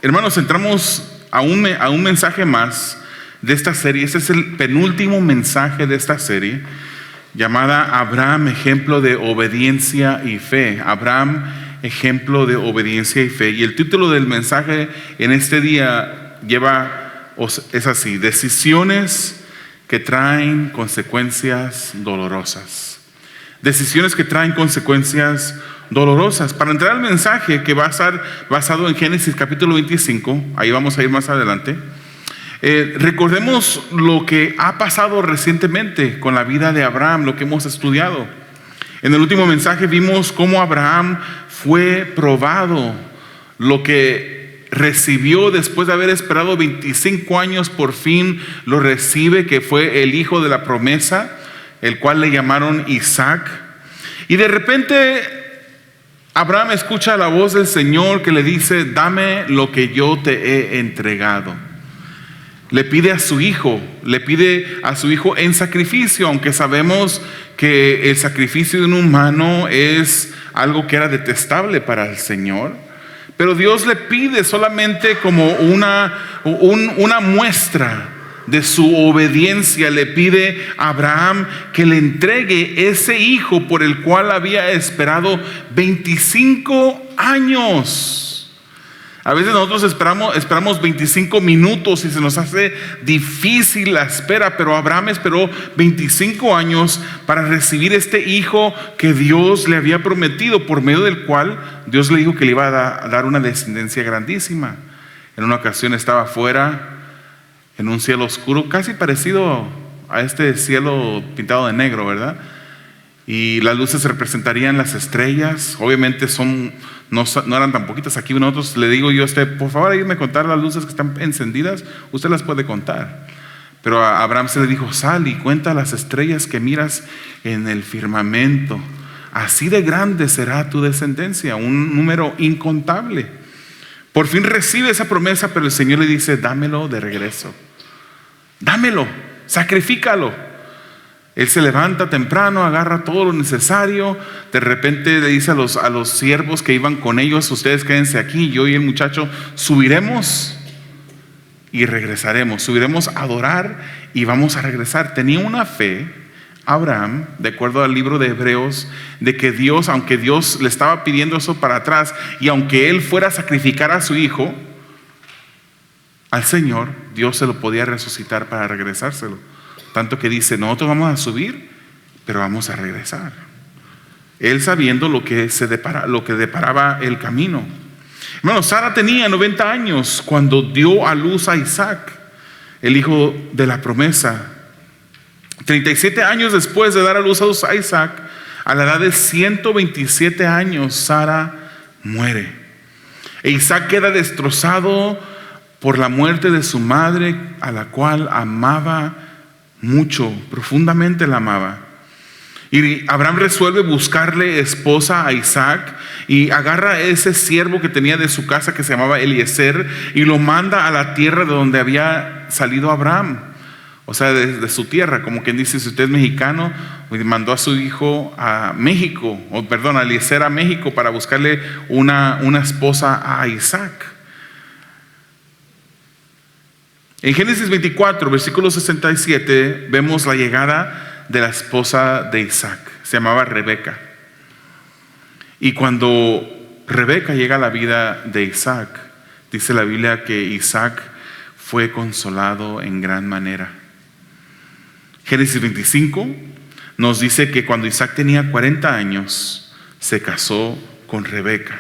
Hermanos, entramos a un mensaje más de esta serie. Este es el penúltimo mensaje de esta serie, llamada Abraham, ejemplo de obediencia y fe. Abraham, ejemplo de obediencia y fe. Y el título del mensaje en este día es así: decisiones que traen consecuencias dolorosas. Decisiones que traen consecuencias dolorosas. Para entrar al mensaje, que va a estar basado en Génesis capítulo 25, ahí vamos a ir más adelante. Recordemos lo que ha pasado recientemente con la vida de Abraham, lo que hemos estudiado. En el último mensaje vimos cómo Abraham fue probado, lo que recibió después de haber esperado 25 años, por fin lo recibe, que fue el hijo de la promesa, el cual le llamaron Isaac. Y de repente Abraham escucha la voz del Señor que le dice: dame lo que yo te he entregado. Le pide a su hijo en sacrificio, aunque sabemos que el sacrificio de un humano es algo que era detestable para el Señor. Pero Dios le pide solamente como una muestra de su obediencia. Le pide a Abraham que le entregue ese hijo por el cual había esperado 25 años. A veces nosotros esperamos 25 minutos y se nos hace difícil la espera, pero Abraham esperó 25 años para recibir este hijo que Dios le había prometido, por medio del cual Dios le dijo que le iba a dar una descendencia grandísima. En una ocasión estaba afuera en un cielo oscuro, casi parecido a este cielo pintado de negro, ¿verdad? Y las luces representarían las estrellas. Obviamente no eran tan poquitas. Aquí nosotros le digo yo a usted: por favor, ayúdeme a contar las luces que están encendidas. Usted las puede contar. Pero a Abraham se le dijo: sal y cuenta las estrellas que miras en el firmamento. Así de grande será tu descendencia, un número incontable. Por fin recibe esa promesa, pero el Señor le dice: dámelo de regreso. Dámelo, sacrifícalo. Él se levanta temprano, agarra todo lo necesario. De repente le dice a los siervos que iban con ellos: ustedes quédense aquí, yo y el muchacho subiremos y regresaremos. Subiremos a adorar y vamos a regresar. Tenía una fe Abraham, de acuerdo al libro de Hebreos, de que Dios, aunque Dios le estaba pidiendo eso para atrás, y aunque él fuera a sacrificar a su hijo al Señor, Dios se lo podía resucitar para regresárselo. Tanto que dice: nosotros vamos a subir, pero vamos a regresar. Él sabiendo lo que deparaba el camino. Hermano, Sara tenía 90 años cuando dio a luz a Isaac, el hijo de la promesa. 37 años después de dar a luz a Isaac, a la edad de 127 años, Sara muere. E Isaac queda destrozado por la muerte de su madre, a la cual amaba mucho, profundamente la amaba. Y Abraham resuelve buscarle esposa a Isaac y agarra a ese siervo que tenía de su casa, que se llamaba Eliezer, y lo manda a la tierra de donde había salido Abraham, o sea, de su tierra. Como quien dice: si usted es mexicano, mandó a su hijo a México, a Eliezer a México, para buscarle una esposa a Isaac. En Génesis 24, versículo 67, vemos la llegada de la esposa de Isaac. Se llamaba Rebeca. Y cuando Rebeca llega a la vida de Isaac, dice la Biblia que Isaac fue consolado en gran manera. Génesis 25 nos dice que cuando Isaac tenía 40 años, se casó con Rebeca.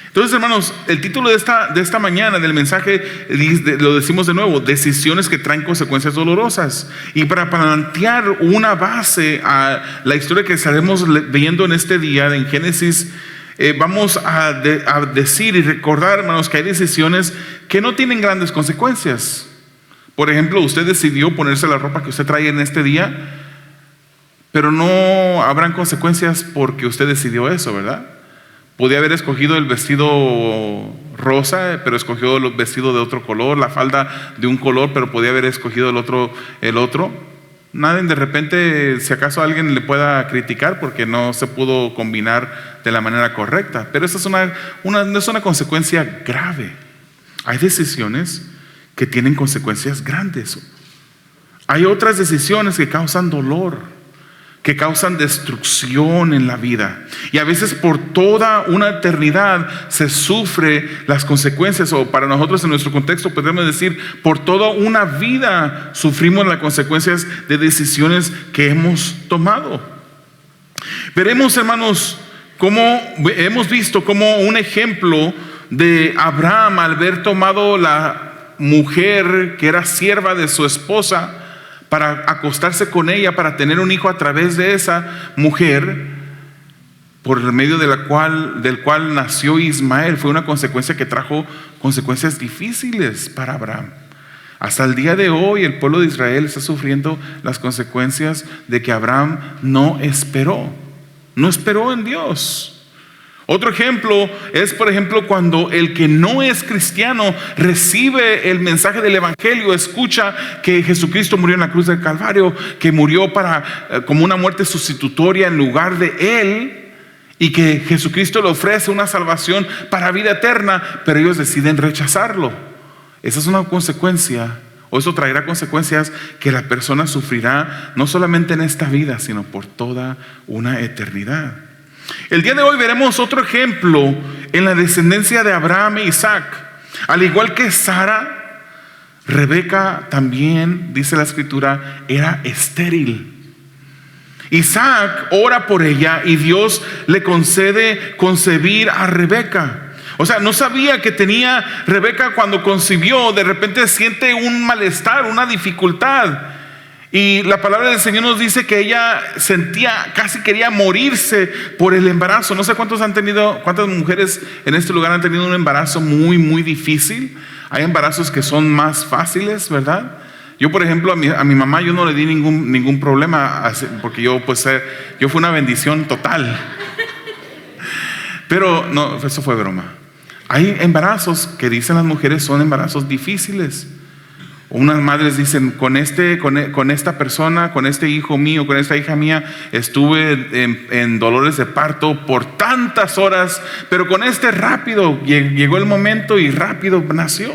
Entonces, hermanos, el título de esta mañana del mensaje, lo decimos de nuevo: decisiones que traen consecuencias dolorosas. Y para plantear una base a la historia que estaremos viendo en este día en Génesis, vamos a decir y recordar, hermanos, que hay decisiones que no tienen grandes consecuencias. Por ejemplo, usted decidió ponerse la ropa que usted trae en este día, pero no habrán consecuencias porque usted decidió eso, ¿verdad? Podía haber escogido el vestido rosa, pero escogió el vestido de otro color, la falda de un color, pero podía haber escogido el otro. Nadie, de repente, si acaso alguien le pueda criticar porque no se pudo combinar de la manera correcta, pero esa no es una consecuencia grave. Hay decisiones que tienen consecuencias grandes. Hay otras decisiones que causan dolor, que causan destrucción en la vida. Y a veces por toda una eternidad se sufre las consecuencias, o para nosotros en nuestro contexto podemos decir, por toda una vida sufrimos las consecuencias de decisiones que hemos tomado. Veremos, hermanos, cómo hemos visto como un ejemplo de Abraham, al haber tomado la mujer que era sierva de su esposa para acostarse con ella, para tener un hijo a través de esa mujer, por medio del cual nació Ismael, fue una consecuencia que trajo consecuencias difíciles para Abraham. Hasta el día de hoy el pueblo de Israel está sufriendo las consecuencias de que Abraham no esperó en Dios. Otro ejemplo es, por ejemplo, cuando el que no es cristiano recibe el mensaje del evangelio, escucha que Jesucristo murió en la cruz del Calvario, que murió como una muerte sustitutoria en lugar de él, y que Jesucristo le ofrece una salvación para vida eterna, pero ellos deciden rechazarlo. Esa es una consecuencia, o eso traerá consecuencias que la persona sufrirá no solamente en esta vida, sino por toda una eternidad. El día de hoy veremos otro ejemplo en la descendencia de Abraham e Isaac. Al igual que Sara, Rebeca también, dice la escritura, era estéril. Isaac ora por ella y Dios le concede concebir a Rebeca. O sea, no sabía que tenía Rebeca cuando concibió. De repente siente un malestar, una dificultad. Y la palabra del Señor nos dice que ella sentía, casi quería morirse por el embarazo. No sé cuántas mujeres en este lugar han tenido un embarazo muy, muy difícil. Hay embarazos que son más fáciles, ¿verdad? Yo, por ejemplo, a mi mamá yo no le di ningún problema, porque yo fui una bendición total. Pero no, eso fue broma. Hay embarazos que dicen las mujeres son embarazos difíciles. Unas madres dicen, con esta persona, con este hijo mío, con esta hija mía, estuve en dolores de parto por tantas horas, pero con este rápido llegó el momento y rápido nació.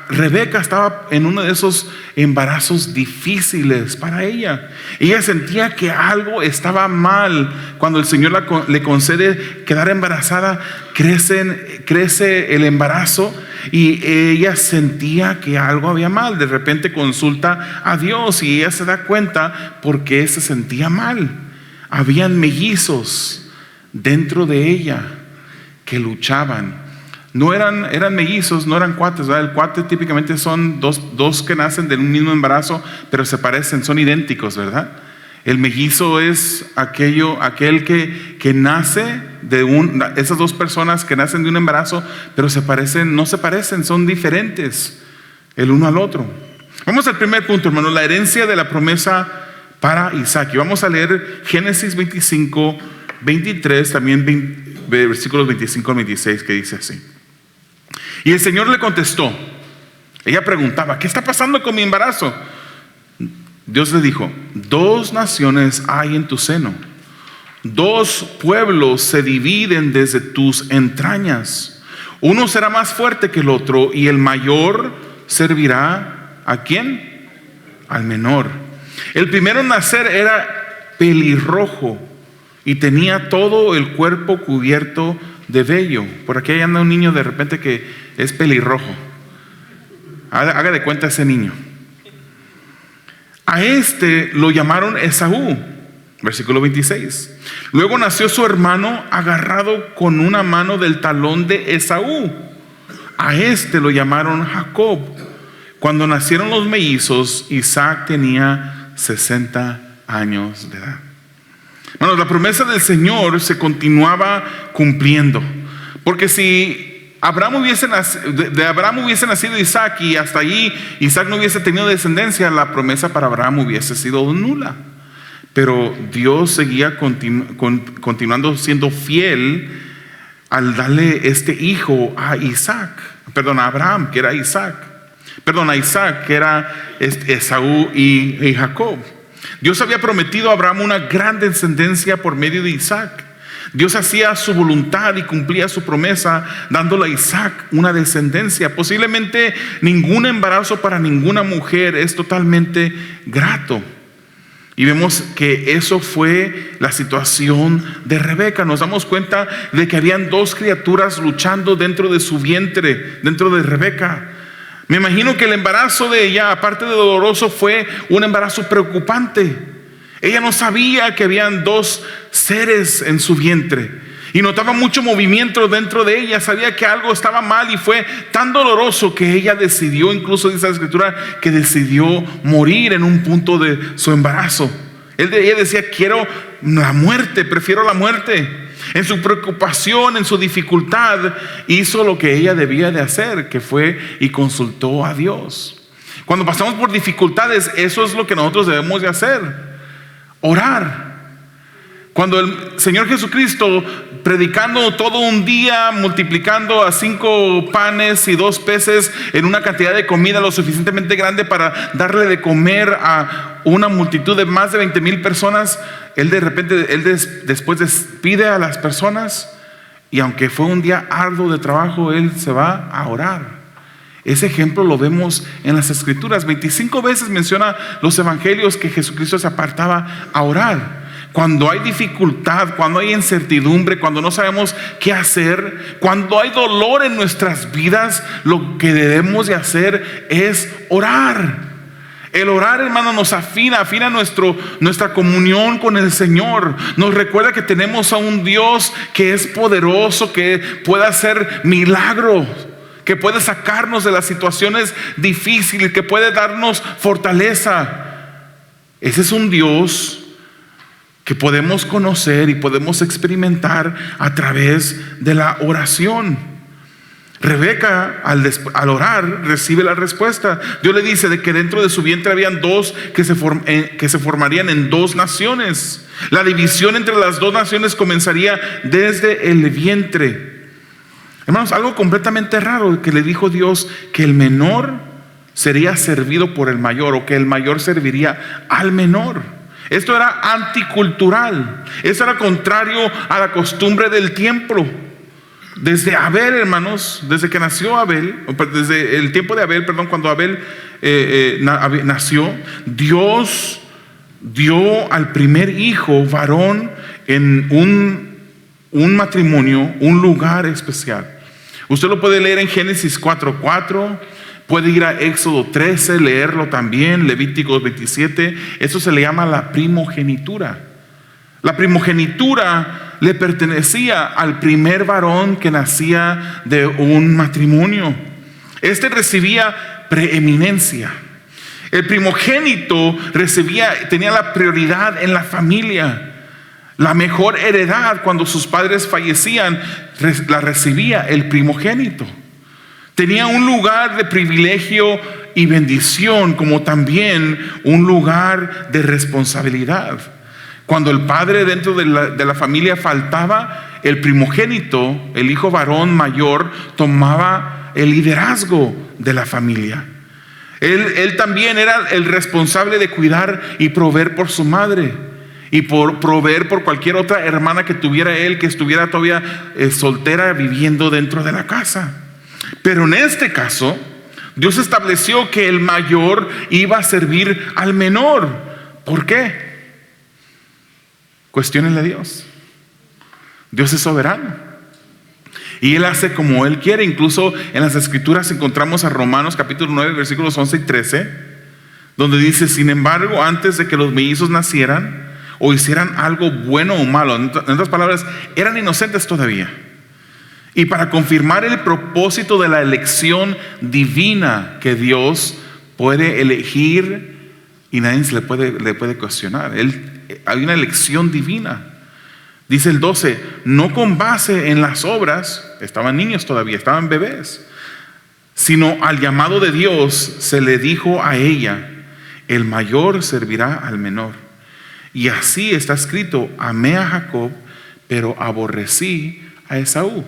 Rebeca estaba en uno de esos embarazos difíciles para ella. Ella sentía que algo estaba mal. Cuando el Señor le concede quedar embarazada, crece el embarazo y ella sentía que algo había mal. De repente consulta a Dios y ella se da cuenta por qué se sentía mal. Habían mellizos dentro de ella que luchaban. Eran mellizos, no eran cuates, ¿verdad? El cuate típicamente son dos que nacen de un mismo embarazo, pero se parecen, son idénticos, ¿verdad? El mellizo es aquel que nace esas dos personas que nacen de un embarazo, pero no se parecen, son diferentes el uno al otro. Vamos al primer punto, hermano, la herencia de la promesa para Isaac. Y vamos a leer Génesis 25, 23, también versículos 25 al 26, que dice así. Y el Señor le contestó. Ella preguntaba, ¿qué está pasando con mi embarazo? Dios le dijo, 2 naciones hay en tu seno, 2 pueblos se dividen desde tus entrañas. Uno será más fuerte que el otro y el mayor servirá ¿a quién? Al menor. El primero en nacer era pelirrojo y tenía todo el cuerpo cubierto de vello. Por aquí anda un niño de repente que es pelirrojo. Haga de cuenta ese niño. A este lo llamaron Esaú, versículo 26. Luego nació su hermano agarrado con una mano del talón de Esaú. A este lo llamaron Jacob. Cuando nacieron los mellizos, Isaac tenía 60 años de edad. Bueno, la promesa del Señor se continuaba cumpliendo. Porque si de Abraham hubiese nacido Isaac y hasta allí Isaac no hubiese tenido descendencia, la promesa para Abraham hubiese sido nula. Pero Dios seguía continuando siendo fiel al darle este hijo a Abraham, que era Isaac. A Isaac, que era Esaú y Jacob. Dios había prometido a Abraham una gran descendencia por medio de Isaac. Dios hacía su voluntad y cumplía su promesa, dándole a Isaac una descendencia. Posiblemente ningún embarazo para ninguna mujer es totalmente grato. Y vemos que eso fue la situación de Rebeca. Nos damos cuenta de que habían dos criaturas luchando dentro de su vientre, dentro de Rebeca. Me imagino que el embarazo de ella, aparte de doloroso, fue un embarazo preocupante. Ella no sabía que habían dos seres en su vientre y notaba mucho movimiento dentro de ella. Sabía que algo estaba mal y fue tan doloroso que ella decidió, incluso dice la escritura, que decidió morir en un punto de su embarazo. Ella decía: quiero la muerte, prefiero la muerte. En su preocupación, en su dificultad, hizo lo que ella debía de hacer, que fue y consultó a Dios. Cuando pasamos por dificultades, eso es lo que nosotros debemos de hacer: orar. Cuando el Señor Jesucristo, predicando todo un día, multiplicando a 5 panes y 2 peces en una cantidad de comida lo suficientemente grande para darle de comer a una multitud de más de 20,000 personas, Él de repente, después despide a las personas, y aunque fue un día arduo de trabajo, Él se va a orar. Ese ejemplo lo vemos en las Escrituras. 25 veces menciona los evangelios que Jesucristo se apartaba a orar. Cuando hay dificultad, cuando hay incertidumbre, cuando no sabemos qué hacer, cuando hay dolor en nuestras vidas, lo que debemos de hacer es orar. El orar, hermano, nos afina nuestra comunión con el Señor. Nos recuerda que tenemos a un Dios que es poderoso, que puede hacer milagros, que puede sacarnos de las situaciones difíciles, que puede darnos fortaleza. Ese es un Dios que podemos conocer y podemos experimentar a través de la oración. Rebeca, al orar, recibe la respuesta. Dios le dice de que dentro de su vientre habían dos que se formarían en 2 naciones. La división entre las 2 naciones comenzaría desde el vientre. Hermanos, algo completamente raro que le dijo Dios: que el menor sería servido por el mayor, o que el mayor serviría al menor. Esto era anticultural. Esto era contrario a la costumbre del tiempo. Desde Abel, hermanos, desde que nació Abel, desde el tiempo de Abel, cuando Abel nació, Dios dio al primer hijo varón en un matrimonio, un lugar especial. Usted lo puede leer en Génesis 4:4. Puede ir a Éxodo 13, leerlo también, Levíticos 27. Eso se le llama la primogenitura. La primogenitura le pertenecía al primer varón que nacía de un matrimonio. Este recibía preeminencia. El primogénito tenía la prioridad en la familia. La mejor heredad, cuando sus padres fallecían, la recibía el primogénito. Tenía un lugar de privilegio y bendición, como también un lugar de responsabilidad. Cuando el padre dentro de la familia faltaba, el primogénito, el hijo varón mayor, tomaba el liderazgo de la familia. Él también era el responsable de cuidar y proveer por su madre, y por proveer por cualquier otra hermana que tuviera él, que estuviera todavía soltera, viviendo dentro de la casa. Pero en este caso, Dios estableció que el mayor iba a servir al menor. ¿Por qué? Cuestiónenle a Dios. Dios es soberano y Él hace como Él quiere. Incluso en las Escrituras encontramos a Romanos capítulo 9, versículos 11 y 13, donde dice: sin embargo, antes de que los mellizos nacieran o hicieran algo bueno o malo, en otras palabras, eran inocentes todavía. Y para confirmar el propósito de la elección divina, que Dios puede elegir y nadie le puede cuestionar. Hay una elección divina. Dice el 12: no con base en las obras, estaban niños todavía, estaban bebés, sino al llamado de Dios se le dijo a ella: el mayor servirá al menor. Y así está escrito: amé a Jacob, pero aborrecí a Esaú.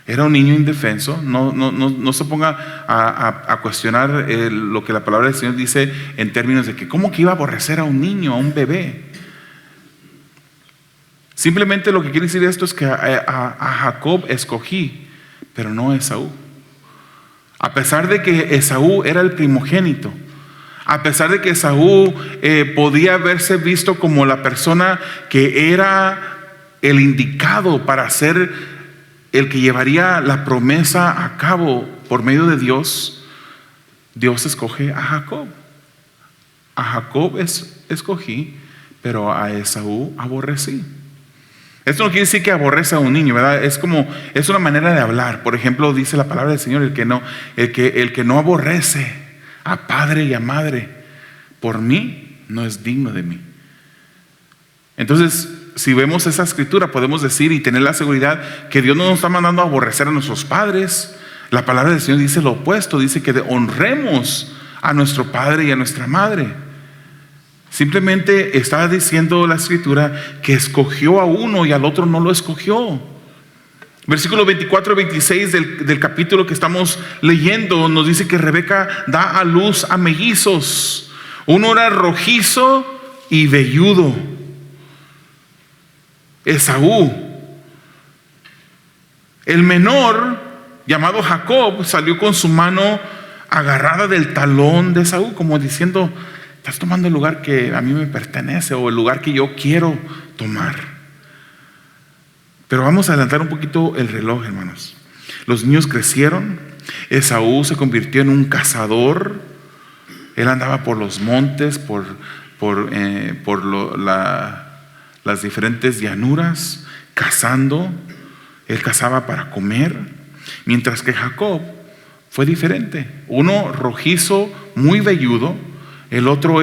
Era un niño indefenso. No se ponga a cuestionar lo que la palabra del Señor dice en términos de que cómo que iba a aborrecer a un niño, a un bebé. Simplemente lo que quiere decir esto es que a Jacob escogí, pero no a Esaú. A pesar de que Esaú era el primogénito, a pesar de que Esaú podía verse visto como la persona que era el indicado para ser el que llevaría la promesa a cabo por medio de Dios, Dios escoge a Jacob. A Jacob escogí, pero a Esaú aborrecí. Esto no quiere decir que aborrece a un niño, ¿verdad? Es una manera de hablar. Por ejemplo, dice la palabra del Señor, el que no aborrece a padre y a madre por mí, no es digno de mí. Entonces, si vemos esa escritura, podemos decir y tener la seguridad que Dios no nos está mandando a aborrecer a nuestros padres. La palabra del Señor dice lo opuesto, dice que honremos a nuestro padre y a nuestra madre. Simplemente está diciendo la escritura que escogió a uno y al otro no lo escogió. Versículo 24 y 26 del capítulo que estamos leyendo nos dice que Rebeca da a luz a mellizos. Uno era rojizo y velludo, Esaú. El menor, llamado Jacob, salió con su mano agarrada del talón de Esaú, como diciendo: estás tomando el lugar que a mí me pertenece, o el lugar que yo quiero tomar. Pero vamos a adelantar un poquito el reloj, hermanos. Los niños crecieron. Esaú se convirtió en un cazador. Él andaba por los montes, las diferentes llanuras, cazando. Él cazaba para comer. Mientras que Jacob fue diferente. Uno rojizo, muy velludo. El otro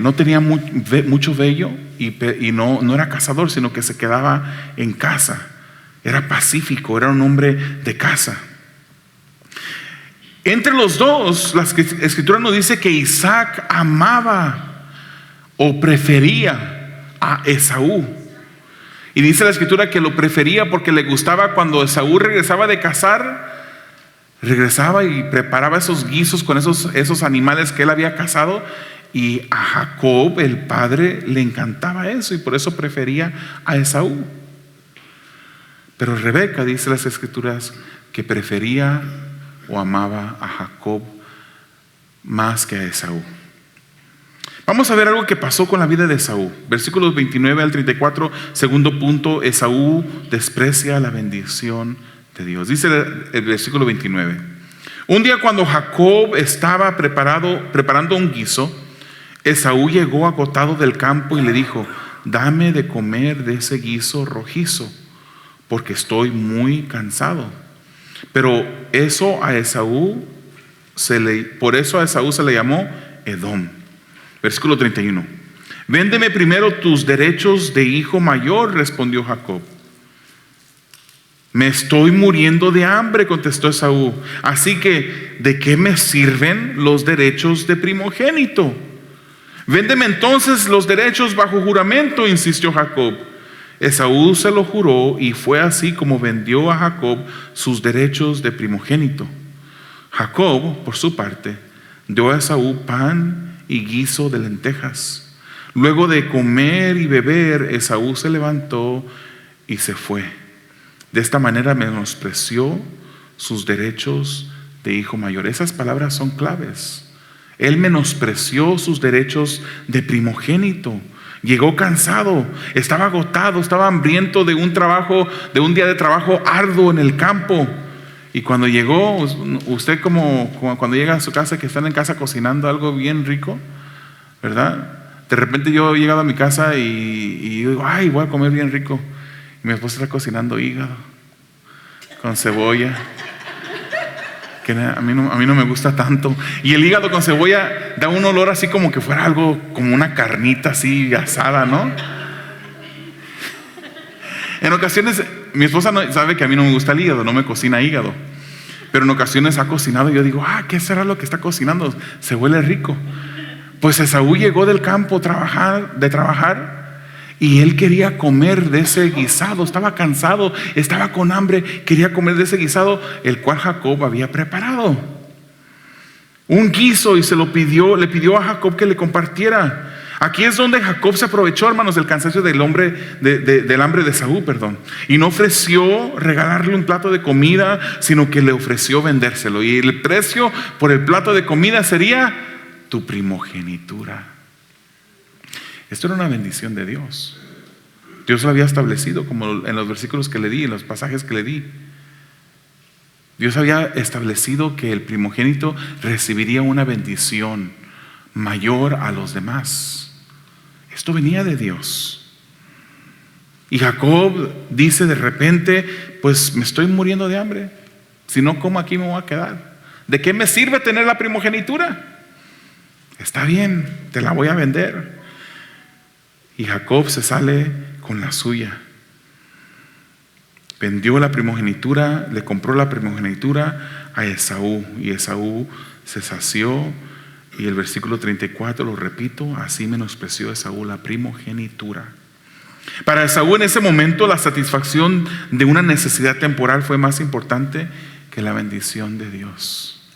no tenía mucho vello y no era cazador, sino que se quedaba en casa. Era pacífico, era un hombre de casa. Entre los dos, la escritura nos dice que Isaac amaba o prefería a Esaú. Y dice la escritura que lo prefería porque le gustaba cuando Esaú regresaba de cazar. Regresaba y preparaba esos guisos con esos animales que él había cazado, y a Jacob, el padre, le encantaba eso y por eso prefería a Esaú. Pero Rebeca, dice las escrituras, que prefería o amaba a Jacob más que a Esaú. Vamos a ver algo que pasó con la vida de Esaú. Versículos 29 al 34, segundo punto: Esaú desprecia la bendición de Dios. Dice el versículo 29: un día, cuando Jacob estaba preparando un guiso, Esaú llegó agotado del campo y le dijo: dame de comer de ese guiso rojizo, porque estoy muy cansado. Pero por eso a Esaú se le llamó Edom. Versículo 31: véndeme primero tus derechos de hijo mayor, respondió Jacob. Me estoy muriendo de hambre, contestó Esaú. Así que, ¿de qué me sirven los derechos de primogénito? Véndeme entonces los derechos bajo juramento, insistió Jacob. Esaú se lo juró y fue así como vendió a Jacob sus derechos de primogénito. Jacob, por su parte, dio a Esaú pan y guiso de lentejas. Luego de comer y beber, Esaú se levantó y se fue. De esta manera menospreció sus derechos de hijo mayor. Esas palabras son claves. Él menospreció sus derechos de primogénito. Llegó cansado, estaba agotado, estaba hambriento de un día de trabajo arduo en el campo. Y cuando llegó, usted como cuando llega a su casa, que están en casa cocinando algo bien rico, ¿verdad? De repente yo he llegado a mi casa y digo: ay, voy a comer bien rico. Y mi esposa está cocinando hígado con cebolla, que a mí no me gusta tanto. Y el hígado con cebolla da un olor así como que fuera algo, como una carnita así asada, ¿no? En ocasiones, mi esposa sabe que a mí no me gusta el hígado, no me cocina hígado. Pero en ocasiones ha cocinado y yo digo: ¿qué será lo que está cocinando? Se huele rico. Pues Esaú llegó del campo de trabajar, y él quería comer de ese guisado. Estaba cansado, estaba con hambre, quería comer de ese guisado, el cual Jacob había preparado. Un guiso, y le pidió a Jacob que le compartiera. Aquí es donde Jacob se aprovechó, hermanos, del cansancio del hambre de Esaú, y no ofreció regalarle un plato de comida, sino que le ofreció vendérselo. Y el precio por el plato de comida sería tu primogenitura. Esto era una bendición de Dios. Dios lo había establecido, como en los versículos que le di, en los pasajes que le di. Dios había establecido que el primogénito recibiría una bendición mayor a los demás. Esto venía de Dios. Y Jacob dice de repente: pues me estoy muriendo de hambre. Si no como, aquí me voy a quedar. ¿De qué me sirve tener la primogenitura? Está bien, te la voy a vender. Y Jacob se sale con la suya. Vendió la primogenitura, le compró la primogenitura a Esaú, y Esaú se sació. Y el versículo 34, lo repito: así menospreció Esaú la primogenitura. Para Esaú, en ese momento, la satisfacción de una necesidad temporal fue más importante que la bendición de Dios.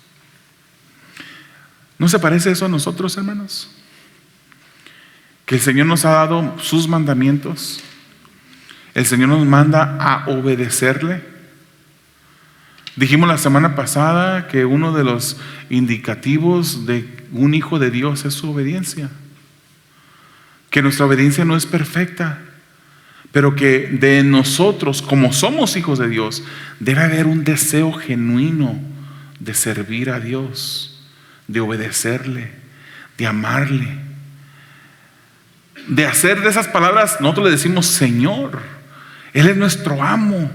¿No se parece eso a nosotros, hermanos? Que el Señor nos ha dado sus mandamientos. El Señor nos manda a obedecerle. Dijimos la semana pasada que uno de los indicativos de un hijo de Dios es su obediencia. Que nuestra obediencia no es perfecta, pero que de nosotros, como somos hijos de Dios, debe haber un deseo genuino de servir a Dios, de obedecerle, de amarle, de hacer de esas palabras. Nosotros le decimos Señor. Él es nuestro amo.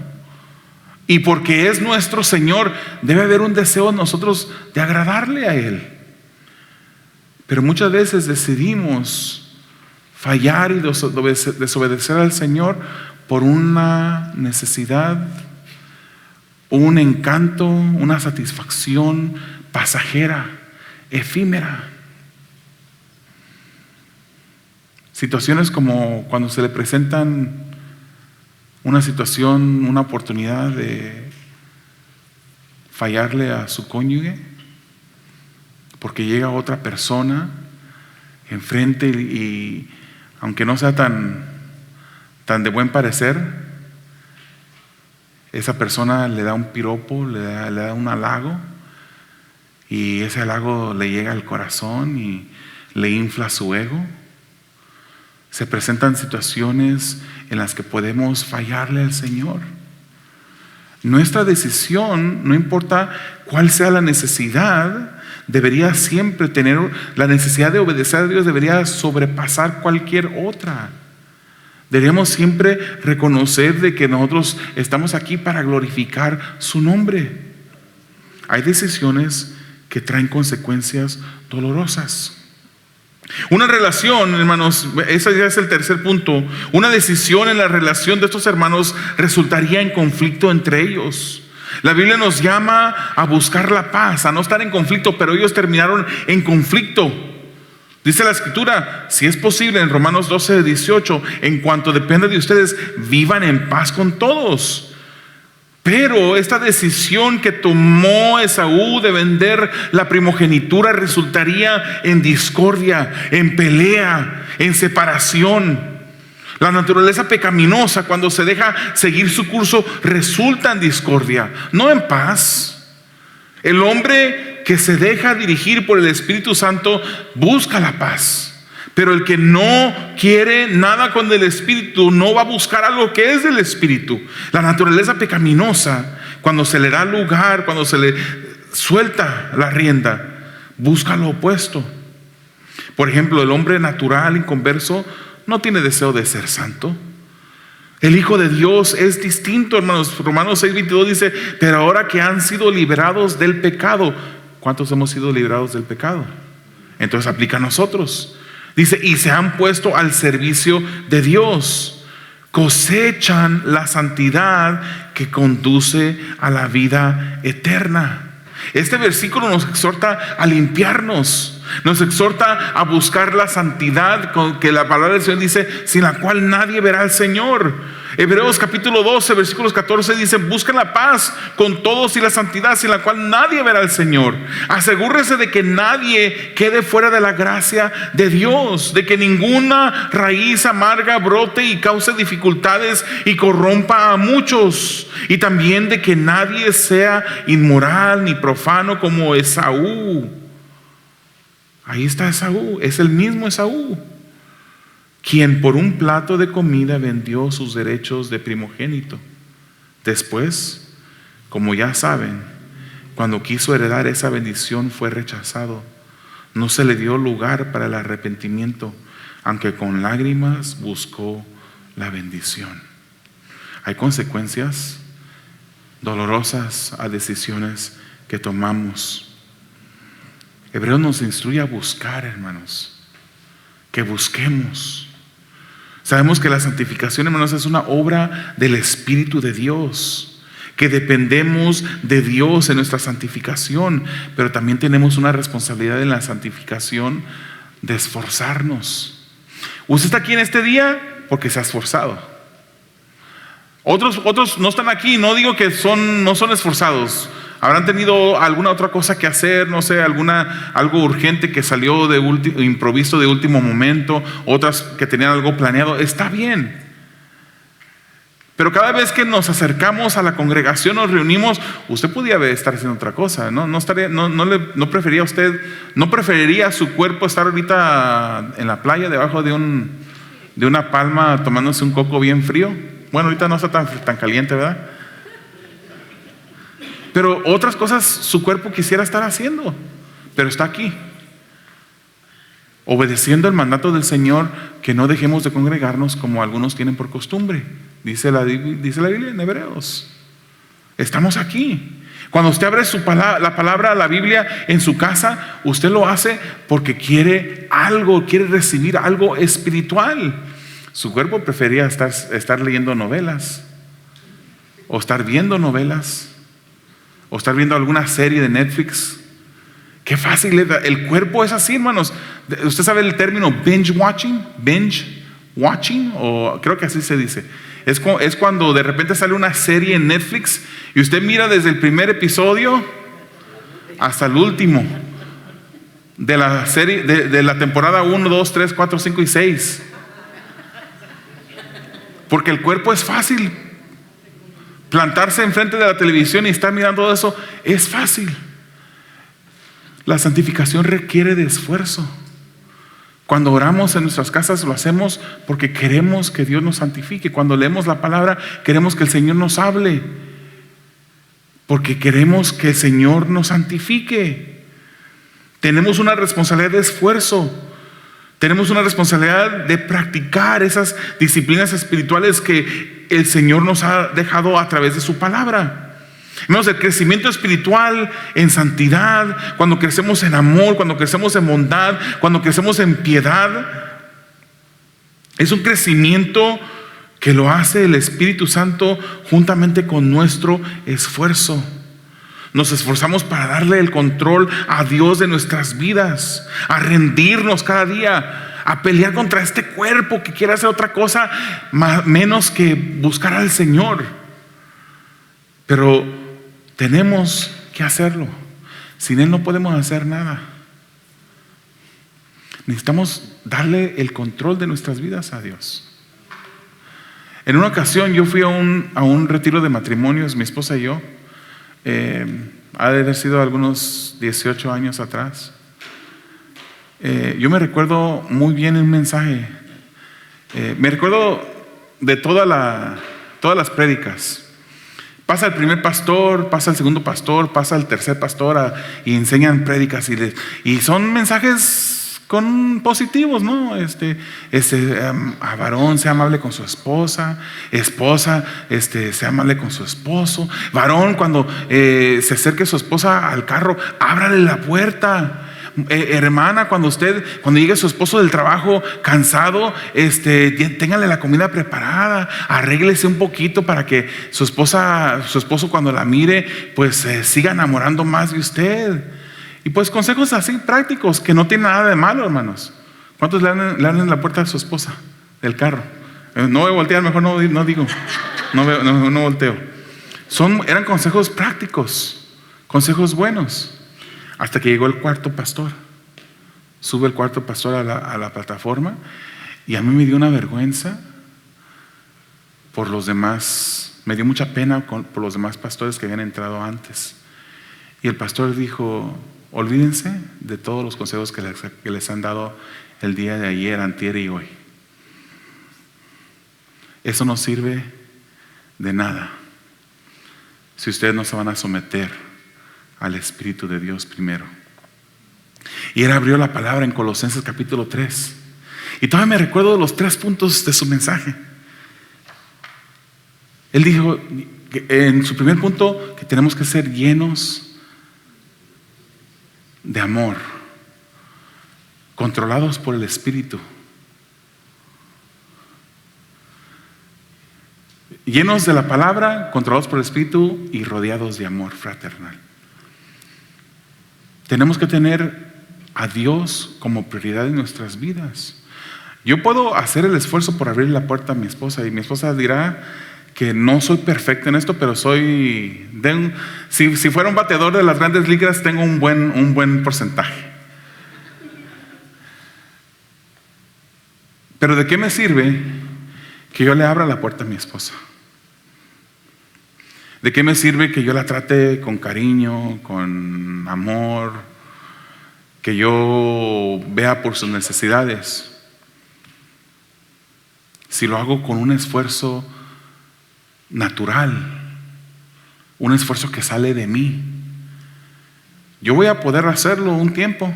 Y porque es nuestro Señor, debe haber un deseo en nosotros de agradarle a Él. Pero muchas veces decidimos fallar y desobedecer al Señor por una necesidad, un encanto, una satisfacción pasajera, efímera. Situaciones como cuando se le presentan una situación, una oportunidad de fallarle a su cónyuge, porque llega otra persona enfrente y aunque no sea tan de buen parecer, esa persona le da un piropo, le da un halago, y ese halago le llega al corazón y le infla su ego. Se presentan situaciones en las que podemos fallarle al Señor. Nuestra decisión, no importa cuál sea la necesidad, debería siempre tener la necesidad de obedecer a Dios, debería sobrepasar cualquier otra. Deberíamos siempre reconocer de que nosotros estamos aquí para glorificar su nombre. Hay decisiones que traen consecuencias dolorosas. Una relación, hermanos, ese ya es el tercer punto. Una decisión en la relación de estos hermanos resultaría en conflicto entre ellos. La Biblia nos llama a buscar la paz, a no estar en conflicto, pero ellos terminaron en conflicto. Dice la Escritura, si es posible, en Romanos 12:18, en cuanto depende de ustedes, vivan en paz con todos. Pero esta decisión que tomó Esaú de vender la primogenitura resultaría en discordia, en pelea, en separación. La naturaleza pecaminosa, cuando se deja seguir su curso, resulta en discordia, no en paz. El hombre que se deja dirigir por el Espíritu Santo busca la paz. Pero el que no quiere nada con el Espíritu no va a buscar algo que es del Espíritu. La naturaleza pecaminosa, cuando se le da lugar, cuando se le suelta la rienda, busca lo opuesto. Por ejemplo, el hombre natural, inconverso, no tiene deseo de ser santo. El Hijo de Dios es distinto, hermanos. Romanos 6:22 dice: pero ahora que han sido liberados del pecado. ¿Cuántos hemos sido liberados del pecado? Entonces aplica a nosotros. Dice: y se han puesto al servicio de Dios, cosechan la santidad que conduce a la vida eterna. Este versículo nos exhorta a limpiarnos, nos exhorta a buscar la santidad, con que la palabra del Señor dice, sin la cual nadie verá al Señor. Hebreos capítulo 12, versículos 14 dice: busquen la paz con todos y la santidad, sin la cual nadie verá al Señor. Asegúrese de que nadie quede fuera de la gracia de Dios, de que ninguna raíz amarga brote y cause dificultades y corrompa a muchos, y también de que nadie sea inmoral ni profano como Esaú. Ahí está Esaú, es el mismo Esaú, quien por un plato de comida vendió sus derechos de primogénito. Después, como ya saben, cuando quiso heredar esa bendición fue rechazado. No se le dio lugar para el arrepentimiento, aunque con lágrimas buscó la bendición. Hay consecuencias dolorosas a decisiones que tomamos. Hebreos nos instruye a buscar, hermanos, que busquemos. Sabemos que la santificación, hermanos, es una obra del Espíritu de Dios, que dependemos de Dios en nuestra santificación, pero también tenemos una responsabilidad en la santificación de esforzarnos. Usted está aquí en este día porque se ha esforzado. Otros no están aquí, no digo que no son esforzados. Habrán tenido alguna otra cosa que hacer, no sé, algo urgente que salió de improviso de último momento, otras que tenían algo planeado. Está bien. Pero cada vez que nos acercamos a la congregación, nos reunimos, usted podía estar haciendo otra cosa, ¿no? No preferiría su cuerpo estar ahorita en la playa debajo de una palma tomándose un coco bien frío. Bueno, ahorita no está tan caliente, ¿verdad? Pero otras cosas su cuerpo quisiera estar haciendo, pero está aquí, obedeciendo el mandato del Señor, que no dejemos de congregarnos como algunos tienen por costumbre. Dice la Biblia en Hebreos. Estamos aquí. Cuando usted abre la palabra, la Biblia en su casa, usted lo hace porque quiere recibir algo espiritual. Su cuerpo prefería estar leyendo novelas, o estar viendo novelas, o estar viendo alguna serie de Netflix. Qué fácil es. El cuerpo es así, hermanos. Usted sabe el término binge watching, o creo que así se dice. Es cuando de repente sale una serie en Netflix y usted mira desde el primer episodio hasta el último de la serie, de la temporada 1, 2, 3, 4, 5 y 6. Porque el cuerpo es fácil. Plantarse enfrente de la televisión y estar mirando todo eso es fácil. La santificación requiere de esfuerzo. Cuando oramos en nuestras casas lo hacemos porque queremos que Dios nos santifique. Cuando leemos la palabra queremos que el Señor nos hable, porque queremos que el Señor nos santifique. Tenemos una responsabilidad de esfuerzo. Tenemos una responsabilidad de practicar esas disciplinas espirituales que el Señor nos ha dejado a través de su palabra. Hermanos, el crecimiento espiritual en santidad, cuando crecemos en amor, cuando crecemos en bondad, cuando crecemos en piedad, es un crecimiento que lo hace el Espíritu Santo juntamente con nuestro esfuerzo. Nos esforzamos para darle el control a Dios de nuestras vidas, a rendirnos cada día, a pelear contra este cuerpo que quiere hacer otra cosa menos que buscar al Señor. Pero tenemos que hacerlo. Sin Él no podemos hacer nada. Necesitamos darle el control de nuestras vidas a Dios. En una ocasión yo fui a un retiro de matrimonios, mi esposa y yo. Ha de haber sido algunos 18 años atrás. Yo me recuerdo muy bien el mensaje. Me recuerdo de todas las prédicas. Pasa el primer pastor, pasa el segundo pastor, pasa el tercer pastor y enseñan prédicas y son mensajes positivos, ¿no? A varón, sea amable con su esposa, sea amable con su esposo. Varón, cuando se acerque su esposa al carro, ábrale la puerta. Hermana, cuando llegue su esposo del trabajo cansado, téngale la comida preparada, arréglese un poquito para que su esposo cuando la mire, pues se siga enamorando más de usted. Y pues consejos así prácticos que no tienen nada de malo, hermanos. ¿Cuántos le abren la puerta a su esposa del carro? No voy a voltear, mejor no digo. No volteo. Eran consejos prácticos, consejos buenos. Hasta que llegó el cuarto pastor. Sube el cuarto pastor a la plataforma y a mí me dio una vergüenza por los demás. Me dio mucha pena por los demás pastores que habían entrado antes. Y el pastor dijo: olvídense de todos los consejos que les han dado el día de ayer, antier y hoy. Eso no sirve de nada si ustedes no se van a someter al Espíritu de Dios primero. Y él abrió la palabra en Colosenses capítulo 3. Y todavía me recuerdo de los 3 puntos de su mensaje. Él dijo en su primer punto que tenemos que ser llenos de amor, controlados por el Espíritu, llenos de la palabra, controlados por el Espíritu y rodeados de amor fraternal. Tenemos que tener a Dios como prioridad en nuestras vidas. Yo puedo hacer el esfuerzo por abrir la puerta a mi esposa y mi esposa dirá que no soy perfecto en esto, pero si fuera un bateador de las grandes ligas, tengo un buen porcentaje. Pero ¿de qué me sirve que yo le abra la puerta a mi esposa? ¿De qué me sirve que yo la trate con cariño, con amor, que yo vea por sus necesidades, si lo hago con un esfuerzo natural, un esfuerzo que sale de mí? Yo voy a poder hacerlo un tiempo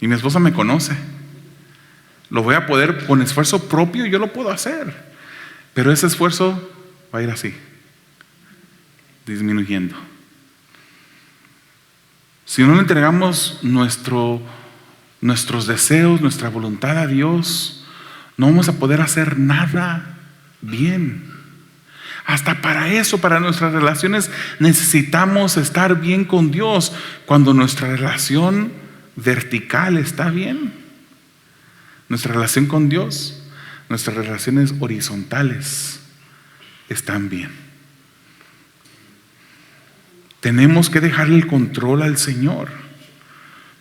y mi esposa me conoce. Lo voy a poder con esfuerzo propio, yo lo puedo hacer, pero ese esfuerzo va a ir así, disminuyendo. Si no le entregamos nuestros deseos, nuestra voluntad a Dios, no vamos a poder hacer nada bien. Hasta para eso, para nuestras relaciones, necesitamos estar bien con Dios. Cuando nuestra relación vertical está bien, nuestra relación con Dios, nuestras relaciones horizontales están bien. Tenemos que dejarle el control al Señor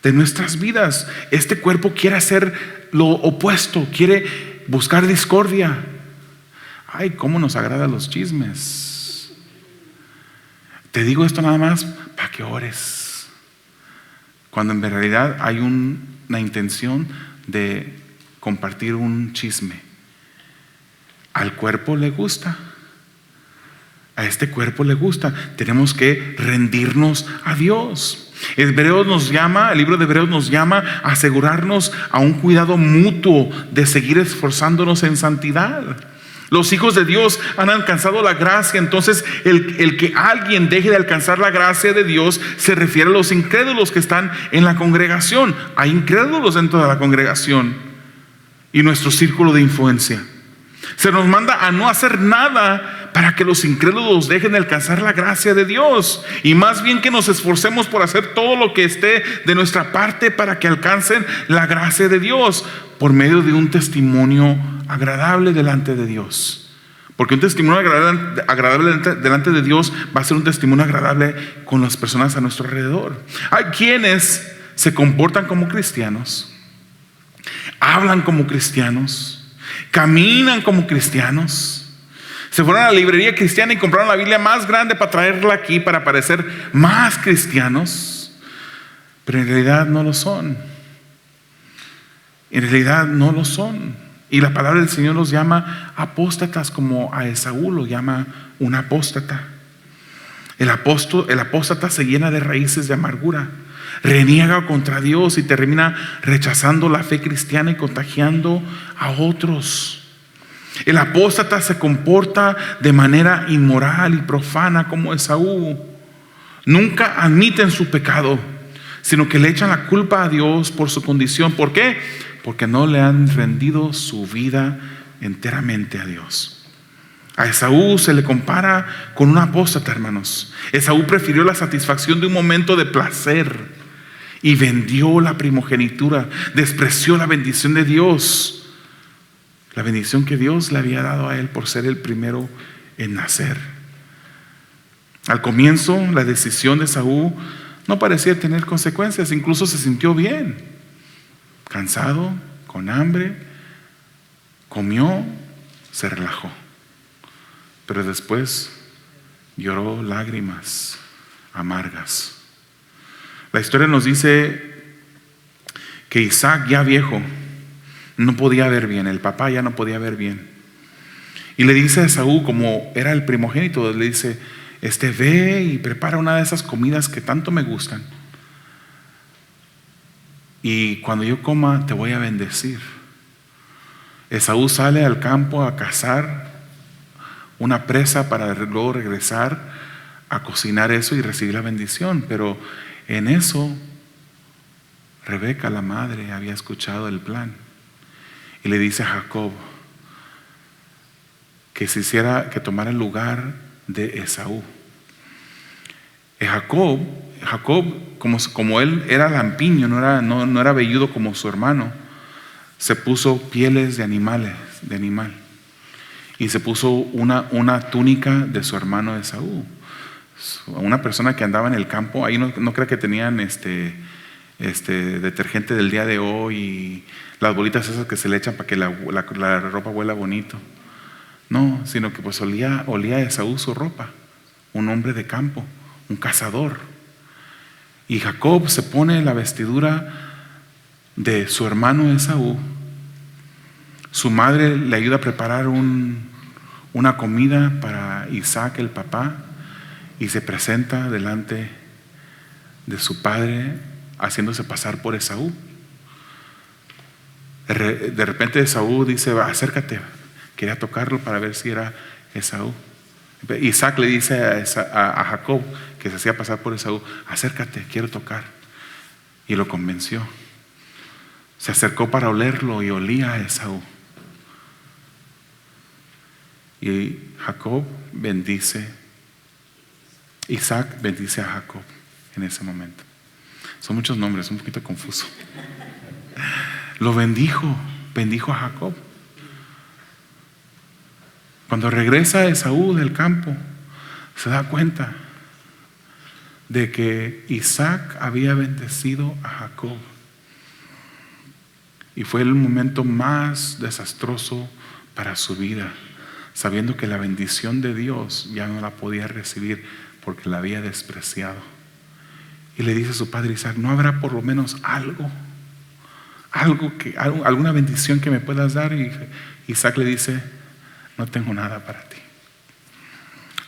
de nuestras vidas. Este cuerpo quiere hacer lo opuesto, quiere buscar discordia. Ay, cómo nos agradan los chismes. Te digo esto nada más para que ores, cuando en realidad hay una intención de compartir un chisme. Al cuerpo le gusta. A este cuerpo le gusta. Tenemos que rendirnos a Dios. El libro de Hebreos nos llama a asegurarnos a un cuidado mutuo de seguir esforzándonos en santidad. Los hijos de Dios han alcanzado la gracia. Entonces el que alguien deje de alcanzar la gracia de Dios se refiere a los incrédulos que están en la congregación. Hay incrédulos dentro de la congregación y nuestro círculo de influencia. Se nos manda a no hacer nada para que los incrédulos dejen de alcanzar la gracia de Dios, y más bien que nos esforcemos por hacer todo lo que esté de nuestra parte para que alcancen la gracia de Dios por medio de un testimonio agradable delante de Dios. Porque un testimonio agradable delante de Dios va a ser un testimonio agradable con las personas a nuestro alrededor. Hay quienes se comportan como cristianos, hablan como cristianos, caminan como cristianos. Se fueron a la librería cristiana y compraron la Biblia más grande para traerla aquí para parecer más cristianos, pero en realidad no lo son. En realidad no lo son. Y la palabra del Señor los llama apóstatas, como a Esaú lo llama un apóstata. El apóstata se llena de raíces de amargura, reniega contra Dios y termina rechazando la fe cristiana y contagiando a otros. El apóstata se comporta de manera inmoral y profana como Esaú. Nunca admiten su pecado, sino que le echan la culpa a Dios por su condición. ¿Por qué? Porque no le han rendido su vida enteramente a Dios. A Esaú se le compara con un apóstata, hermanos. Esaú prefirió la satisfacción de un momento de placer y vendió la primogenitura, despreció la bendición de Dios La bendición que Dios le había dado a él por ser el primero en nacer. Al comienzo, la decisión de Esaú no parecía tener consecuencias, incluso se sintió bien, cansado, con hambre, comió, se relajó. Pero después lloró lágrimas amargas. La historia nos dice que Isaac, ya viejo, no podía ver bien, el papá ya no podía ver bien. Y le dice a Esaú, como era el primogénito, le dice: ve y prepara una de esas comidas que tanto me gustan. Y cuando yo coma, te voy a bendecir. Esaú sale al campo a cazar una presa para luego regresar a cocinar eso y recibir la bendición. Pero en eso, Rebeca, la madre, había escuchado el plan y le dice a Jacob que que tomara el lugar de Esaú. Jacob, como él era lampiño, no era velludo como su hermano, se puso pieles de animal, y se puso una túnica de su hermano Esaú. Una persona que andaba en el campo, ahí no crea que tenían detergente del día de hoy y las bolitas esas que se le echan para que la ropa huela bonito. No, sino que pues olía a Esaú su ropa. Un hombre de campo, un cazador. Y Jacob se pone la vestidura de su hermano Esaú. Su madre le ayuda a preparar una comida para Isaac, el papá, y se presenta delante de su padre haciéndose pasar por Esaú. De repente Esaú dice: acércate. Quería tocarlo para ver si era Esaú. Isaac le dice a Jacob, que se hacía pasar por Esaú: acércate, quiero tocar. Y lo convenció. Se acercó para olerlo y olía a Esaú. Y Isaac bendice a Jacob en ese momento. Son muchos nombres, un poquito confuso. Lo bendijo a Jacob. Cuando regresa Esaú del campo, se da cuenta de que Isaac había bendecido a Jacob. Y fue el momento más desastroso para su vida, sabiendo que la bendición de Dios ya no la podía recibir porque la había despreciado. Y le dice a su padre Isaac: ¿no habrá por lo menos alguna bendición que me puedas dar? Y Isaac le dice: no tengo nada para ti.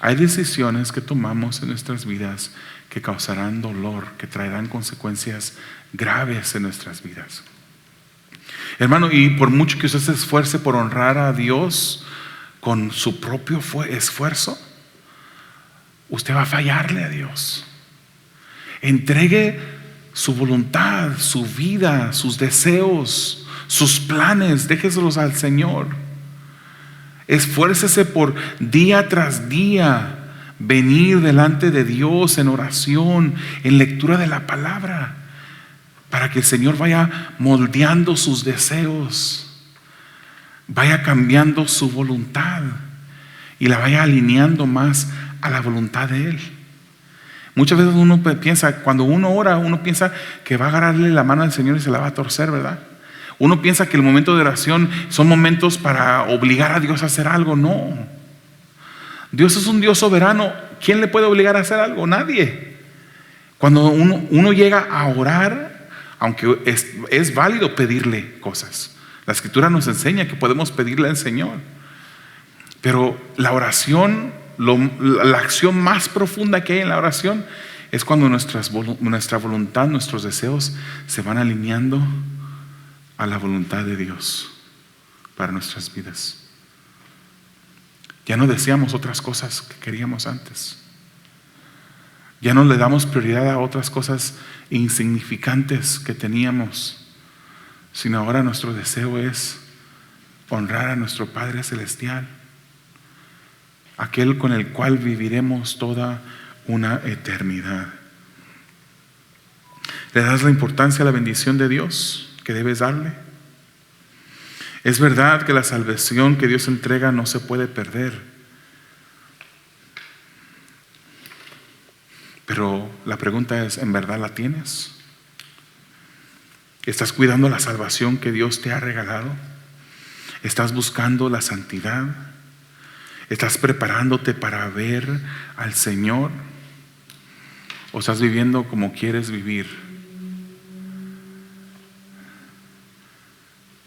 Hay decisiones que tomamos en nuestras vidas que causarán dolor, que traerán consecuencias graves en nuestras vidas. Hermano, y por mucho que usted se esfuerce por honrar a Dios con su propio esfuerzo, usted va a fallarle a Dios. Entregue su voluntad, su vida, sus deseos, sus planes, déjeselos al Señor. Esfuércese por día tras día venir delante de Dios en oración, en lectura de la palabra, para que el Señor vaya moldeando sus deseos, vaya cambiando su voluntad y la vaya alineando más a la voluntad de Él. Muchas veces uno piensa, cuando uno ora, uno piensa que va a agarrarle la mano al Señor y se la va a torcer, ¿verdad? Uno piensa que el momento de oración son momentos para obligar a Dios a hacer algo. No. Dios es un Dios soberano. ¿Quién le puede obligar a hacer algo? Nadie. Cuando uno llega a orar, aunque es válido pedirle cosas. La Escritura nos enseña que podemos pedirle al Señor. Pero la oración, la acción más profunda que hay en la oración es cuando nuestra voluntad, nuestros deseos se van alineando a la voluntad de Dios para nuestras vidas. Ya no deseamos otras cosas que queríamos antes. Ya no le damos prioridad a otras cosas insignificantes que teníamos, sino ahora nuestro deseo es honrar a nuestro Padre Celestial, aquel con el cual viviremos toda una eternidad. ¿Le das la importancia a la bendición de Dios que debes darle? Es verdad que la salvación que Dios entrega no se puede perder. Pero la pregunta es, ¿en verdad la tienes? ¿Estás cuidando la salvación que Dios te ha regalado? ¿Estás buscando la santidad? ¿Estás preparándote para ver al Señor? ¿O estás viviendo como quieres vivir?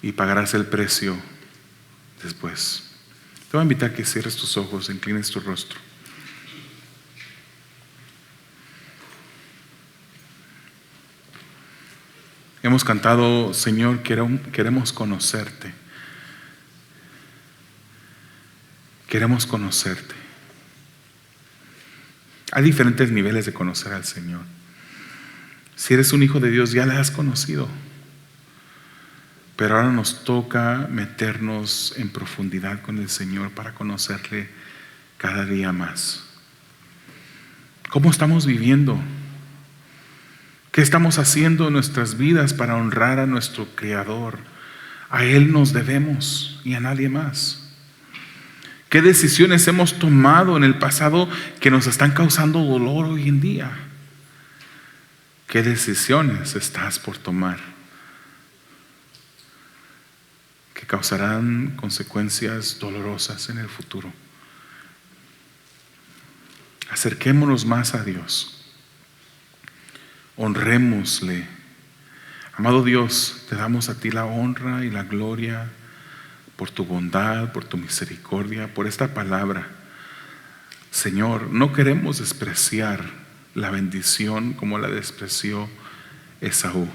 Y pagarás el precio después. Te voy a invitar a que cierres tus ojos, inclines tu rostro. Hemos cantado, Señor, queremos conocerte. Queremos conocerte. Hay diferentes niveles de conocer al Señor. Si eres un hijo de Dios, ya le has conocido. Pero ahora nos toca meternos en profundidad con el Señor para conocerle cada día más. ¿Cómo estamos viviendo? ¿Qué estamos haciendo en nuestras vidas para honrar a nuestro Creador? A Él nos debemos y a nadie más. ¿Qué decisiones hemos tomado en el pasado que nos están causando dolor hoy en día? ¿Qué decisiones estás por tomar que causarán consecuencias dolorosas en el futuro? Acerquémonos más a Dios. Honrémosle. Amado Dios, te damos a ti la honra y la gloria por tu bondad, por tu misericordia, por esta palabra. Señor, no queremos despreciar la bendición como la despreció Esaú.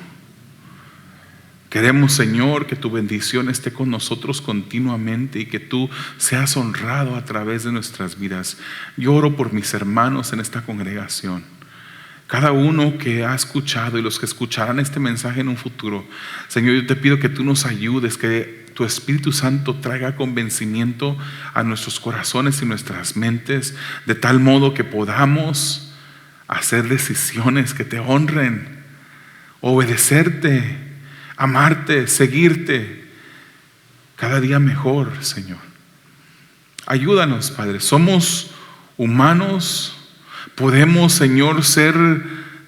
Queremos, Señor, que tu bendición esté con nosotros continuamente y que tú seas honrado a través de nuestras vidas. Yo oro por mis hermanos en esta congregación. Cada uno que ha escuchado y los que escucharán este mensaje en un futuro, Señor, yo te pido que tú nos ayudes, que tu Espíritu Santo traiga convencimiento a nuestros corazones y nuestras mentes, de tal modo que podamos hacer decisiones que te honren, obedecerte, amarte, seguirte cada día mejor, Señor. Ayúdanos, Padre. Somos humanos. Podemos, Señor, ser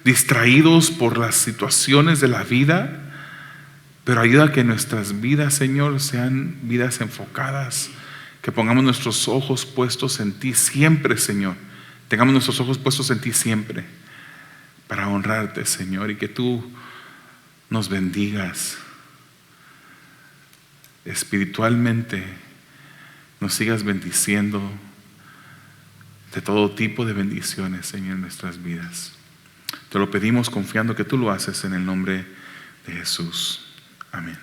distraídos por las situaciones de la vida, pero ayuda a que nuestras vidas, Señor, sean vidas enfocadas, que pongamos nuestros ojos puestos en ti siempre, Señor. Tengamos nuestros ojos puestos en ti siempre para honrarte, Señor, y que tú nos bendigas espiritualmente, nos sigas bendiciendo de todo tipo de bendiciones, Señor, en nuestras vidas. Te lo pedimos confiando que tú lo haces en el nombre de Jesús. Amén.